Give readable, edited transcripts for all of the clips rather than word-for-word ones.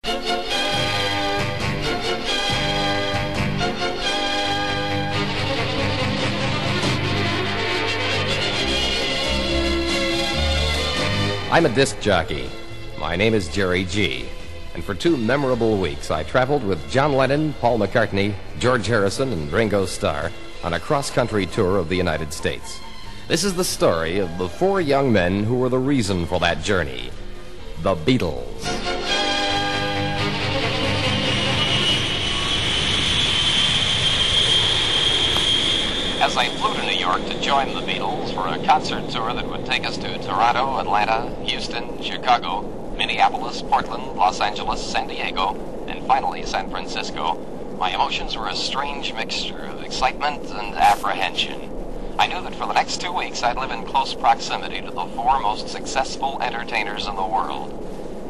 I'm a disc jockey. My name is Jerry G. And for 2 memorable weeks, I traveled with John Lennon, Paul McCartney, George Harrison, and Ringo Starr on a cross-country tour of the United States. This is the story of the 4 young men who were the reason for that journey, the Beatles. As I flew to New York to join the Beatles for a concert tour that would take us to Toronto, Atlanta, Houston, Chicago, Minneapolis, Portland, Los Angeles, San Diego, and finally San Francisco, my emotions were a strange mixture of excitement and apprehension. I knew that for the next 2 weeks I'd live in close proximity to the 4 most successful entertainers in the world,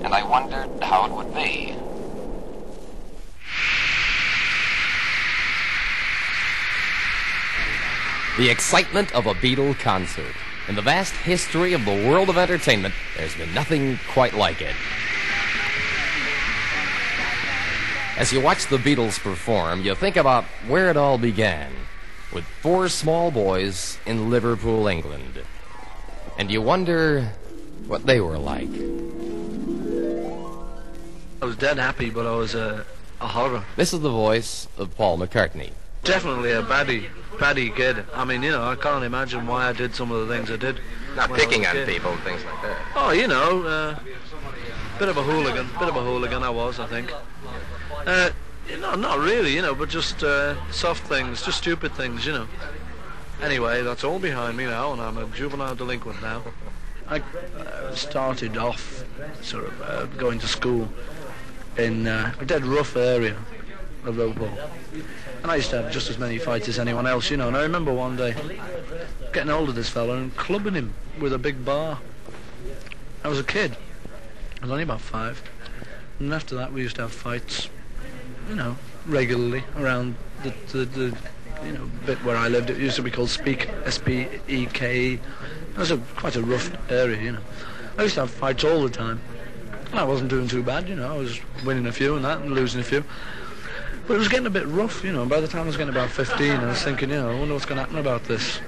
and I wondered how it would be. The excitement of a Beatle concert. In the vast history of the world of entertainment, there's been nothing quite like it. As you watch the Beatles perform, you think about where it all began, with 4 small boys in Liverpool, England. And you wonder what they were like. I was dead happy, but I was a horror. This is the voice of Paul McCartney. Definitely a baddie kid. I mean, I can't imagine why I did some of the things I did. Not picking on people and things like that. Oh, bit of a hooligan. I was, I think. Not really, but just soft things, just stupid things, Anyway, that's all behind me now, and I'm a juvenile delinquent now. I started off sort of going to school in a dead rough area of Liverpool. And I used to have just as many fights as anyone else, and I remember one day getting hold of this fella and clubbing him with a big bar. I was a kid. I was only about 5. And after that we used to have fights, regularly around the bit where I lived. It used to be called Speak, S-P-E-K-E. It was quite a rough area, I used to have fights all the time. And I wasn't doing too bad, I was winning a few and that and losing a few. But it was getting a bit rough, By the time I was getting about 15, I was thinking, I wonder what's going to happen about this.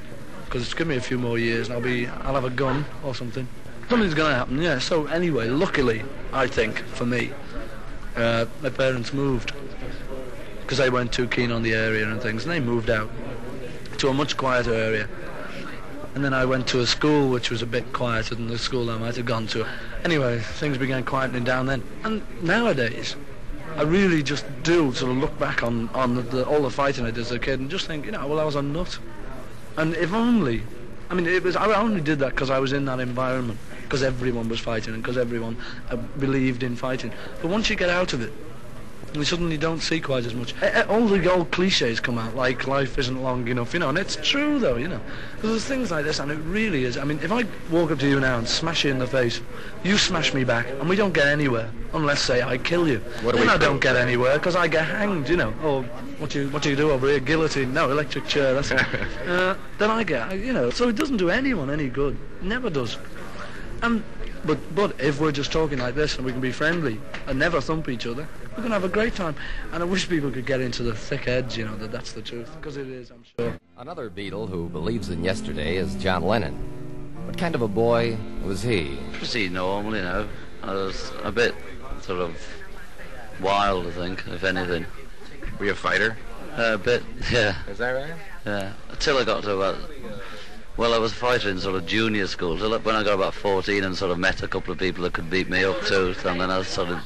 Because it's given me a few more years and I'll have a gun or something. Something's going to happen, yeah. So anyway, luckily, I think, for me, my parents moved. Because they weren't too keen on the area and things. And they moved out to a much quieter area. And then I went to a school which was a bit quieter than the school I might have gone to. Anyway, things began quietening down then. And nowadays, I really just do sort of look back on all the fighting I did as a kid and just think, well, I was a nut. And if only, I only did that because I was in that environment, because everyone was fighting and because everyone believed in fighting. But once you get out of it, you suddenly don't see quite as much. All the old cliches come out, like life isn't long enough, and it's true though, Because there's things like this, and it really is. If I walk up to you now and smash you in the face, you smash me back, and we don't get anywhere, unless, say, I kill you. Then I don't get anywhere, because I get hanged, Oh, what do you do over here? Guillotine? No, electric chair, that's it. Then I get, so it doesn't do anyone any good. It never does. But if we're just talking like this and we can be friendly and never thump each other, we're going to have a great time. And I wish people could get into the thick edge, that's the truth, because it is, I'm sure. Another Beatle who believes in yesterday is John Lennon. What kind of a boy was he? Pretty normal, I was a bit sort of wild, I think, if anything. Were you a fighter? A bit, yeah. Is that right? Yeah, until I got to about... Well, I was a fighter in sort of junior school, so when I got about 14 and sort of met a couple of people that could beat me up too, and then I was sort of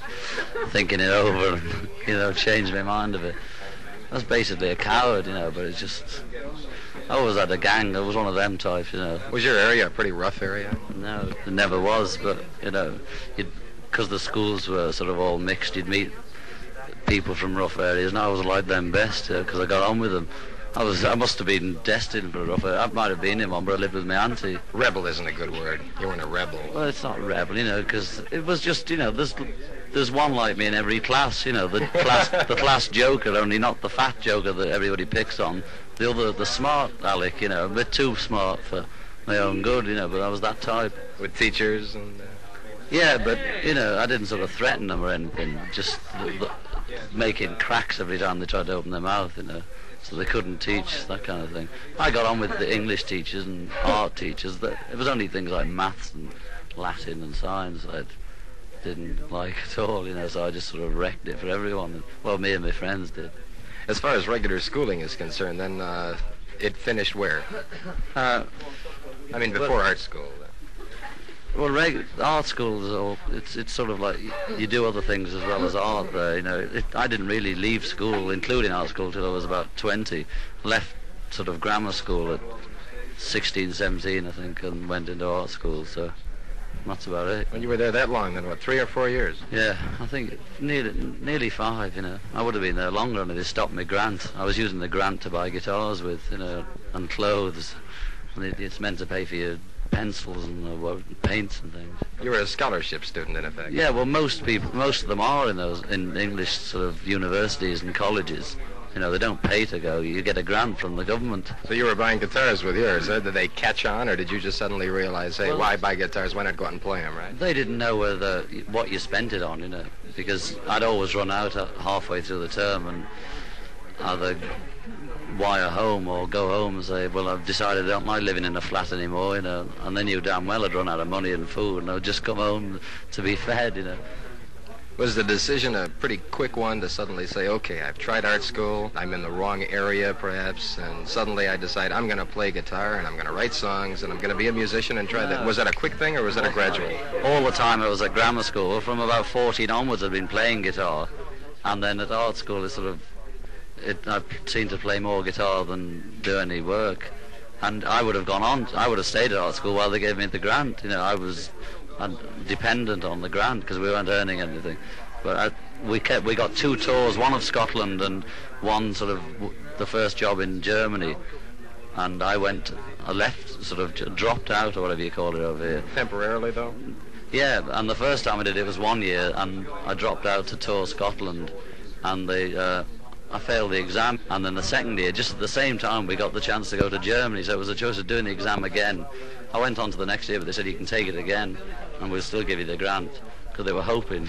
thinking it over and, changed my mind a bit. I was basically a coward, but it's just... I always had a gang, I was one of them types, Was your area a pretty rough area? No, it never was, but, because the schools were sort of all mixed, you'd meet people from rough areas, and I always liked them best, because I got on with them. I must have been destined for a rough area. I might have been in one, but I lived with my auntie. Rebel isn't a good word. You weren't a rebel. Well, it's not rebel, because it was just, there's one like me in every class, the class joker, only not the fat joker that everybody picks on. The other, the smart Alec, a bit too smart for my own good, but I was that type. With teachers and... Yeah, but, you know, I didn't sort of threaten them or anything, just making cracks every time they tried to open their mouth, you know, so they couldn't teach, that kind of thing. I got on with the English teachers and art teachers. It was only things like maths and Latin and science I didn't like at all, you know, so I just sort of wrecked it for everyone. Well, me and my friends did. As far as regular schooling is concerned, then it finished where? I mean, before art school. Well, art school it's sort of like you do other things as well as art there, you know. I didn't really leave school, including art school, till I was about 20. Left sort of grammar school at 16, 17, I think, and went into art school, so that's about it. When you were there that long, then what, 3 or 4 years? Yeah, I think nearly 5, you know. I would have been there longer and they stopped my grant. I was using the grant to buy guitars with, you know, and clothes. And it's meant to pay for your pencils and paints and things. You were a scholarship student, in effect. Yeah, well, most of them are in English sort of universities and colleges. You know, they don't pay to go. You get a grant from the government. So you were buying guitars with yours. Did they catch on, or did you just suddenly realize, hey, why buy guitars? Why not go out and play them, right? They didn't know what you spent it on, you know, because I'd always run out halfway through the term and either wire home or go home and say, well, I've decided I don't like living in a flat anymore, you know, and they knew damn well I'd run out of money and food and I'd just come home to be fed, you know. Was the decision a pretty quick one to suddenly say, okay, I've tried art school, I'm in the wrong area perhaps, and suddenly I decide I'm going to play guitar and I'm going to write songs and I'm going to be a musician and try that? Was that a quick thing or was that a gradual? All the time I was at grammar school, from about 14 onwards I'd been playing guitar, and then at art school I seemed to play more guitar than do any work, and I would have stayed at art school while they gave me the grant, you know. I was dependent on the grant because we weren't earning anything, but we got 2 tours, one of Scotland and one sort of the first job in Germany, and I left, sort of dropped out or whatever you call it over here. Temporarily though? Yeah, and the first time I did it was 1 year, and I dropped out to tour Scotland, and I failed the exam, and then the second year, just at the same time, we got the chance to go to Germany, so it was a choice of doing the exam again. I went on to the next year, but they said you can take it again, and we'll still give you the grant, because they were hoping.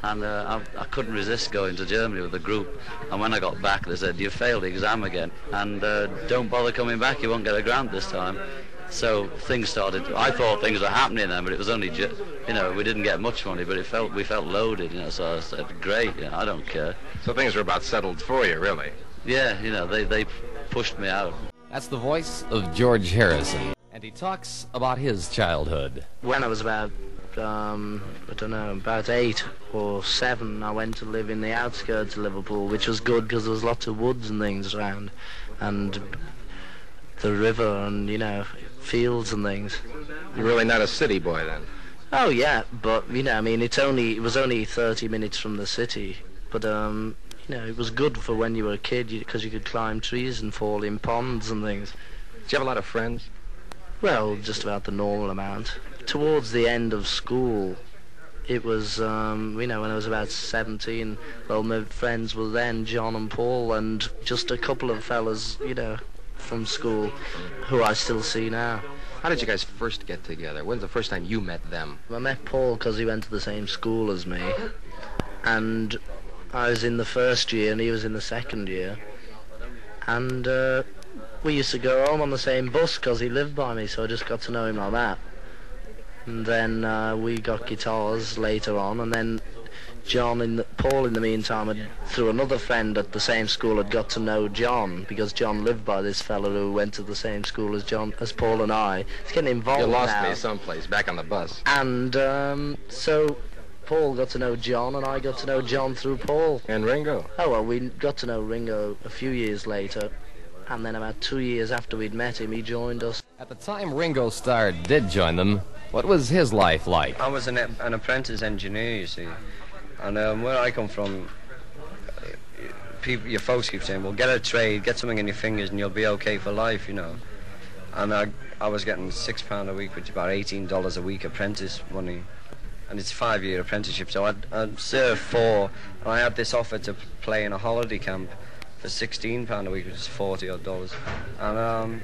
And I couldn't resist going to Germany with the group, and when I got back, they said, you failed the exam again, and don't bother coming back, you won't get a grant this time. So things started. I thought things were happening then, but it was only, you know, we didn't get much money, but we felt loaded, you know. So I said, great, you know, I don't care. So things were about settled for you, really? Yeah, you know, they pushed me out. That's the voice of George Harrison, and he talks about his childhood. When I was about, about 8 or 7, I went to live in the outskirts of Liverpool, which was good because there was lots of woods and things around, and the river and, you know, fields and things. You're really not a city boy then? Oh yeah, but, you know, I mean, it was only 30 minutes from the city, but you know, it was good for when you were a kid because you could climb trees and fall in ponds and things. Did you have a lot of friends? Well, just about the normal amount. Towards the end of school, it was, you know, when I was about 17, well, my friends were then John and Paul and just a couple of fellas, you know, from school who I still see now. How did you guys first get together? When's the first time you met them? I met Paul because he went to the same school as me, and I was in the first year and he was in the second year, and we used to go home on the same bus because he lived by me, so I just got to know him like that. And then we got guitars later on, and then Paul in the meantime, through another friend at the same school, had got to know John, because John lived by this fellow who went to the same school as Paul and I. He's getting involved now. You lost me someplace, back on the bus. And so Paul got to know John, and I got to know John through Paul. And Ringo? Oh, well, we got to know Ringo a few years later, and then about 2 years after we'd met him, he joined us. At the time Ringo Starr did join them, what was his life like? I was an apprentice engineer, you see. And where I come from, your folks keep saying, well, get a trade, get something in your fingers and you'll be okay for life, you know. And I was getting £6 a week, which is about $18 a week apprentice money. And it's a 5-year apprenticeship, so I'd served 4, and I had this offer to play in a holiday camp for £16 a week, which is $40 odd. And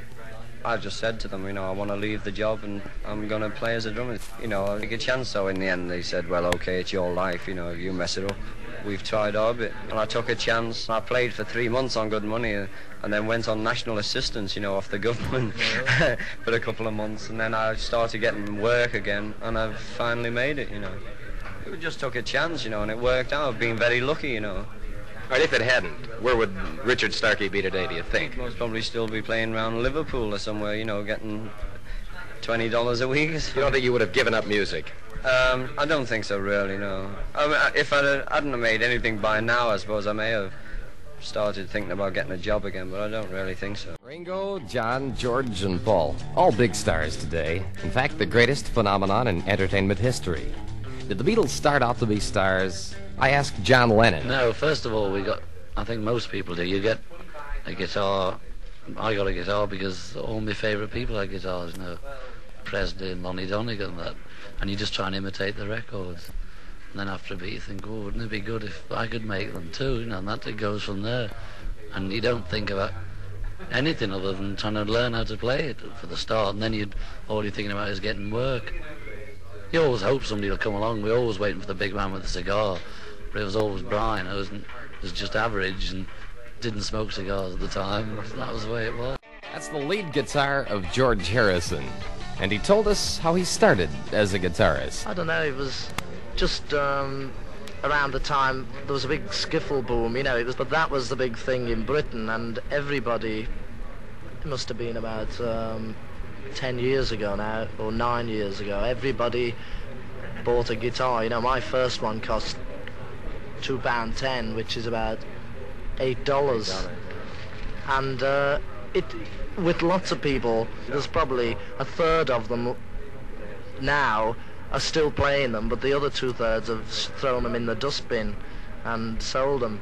I just said to them, you know, I want to leave the job and I'm going to play as a drummer. You know, I take a chance. So in the end they said, well, okay, it's your life, you know, if you mess it up. We've tried our bit. And I took a chance. I played for 3 months on good money and then went on national assistance, you know, off the government for a couple of months. And then I started getting work again and I've finally made it, you know. We just took a chance, you know, and it worked out. I've been very lucky, you know. All right, if it hadn't, where would Richard Starkey be today, do you think? Most probably still be playing around Liverpool or somewhere, you know, getting $20 a week. You don't think you would have given up music? I don't think so, really, no. I mean, if I hadn't have made anything by now, I suppose I may have started thinking about getting a job again, but I don't really think so. Ringo, John, George, and Paul, all big stars today. In fact, the greatest phenomenon in entertainment history. Did the Beatles start out to be stars? I asked John Lennon. No, first of all, I think most people do. You get a guitar. I got a guitar because all my favourite people had guitars, you know, Presley and Lonnie Donegan and that. And you just try and imitate the records. And then after a bit you think, oh, wouldn't it be good if I could make them too, you know, and that it goes from there. And you don't think about anything other than trying to learn how to play it for the start, and then all you're thinking about is getting work. You always hope somebody will come along. We're always waiting for the big man with the cigar, but it was always Brian. It was just average and didn't smoke cigars at the time. That was the way it was. That's the lead guitar of George Harrison. And he told us how he started as a guitarist. I don't know, it was just around the time there was a big skiffle boom, you know, but that was the big thing in Britain, and everybody, it must have been about 10 years ago now, or 9 years ago, everybody bought a guitar. You know, my first one cost £2.10, which is about $8. And with lots of people, there's probably a third of them now are still playing them, but the other 2/3 have thrown them in the dustbin and sold them.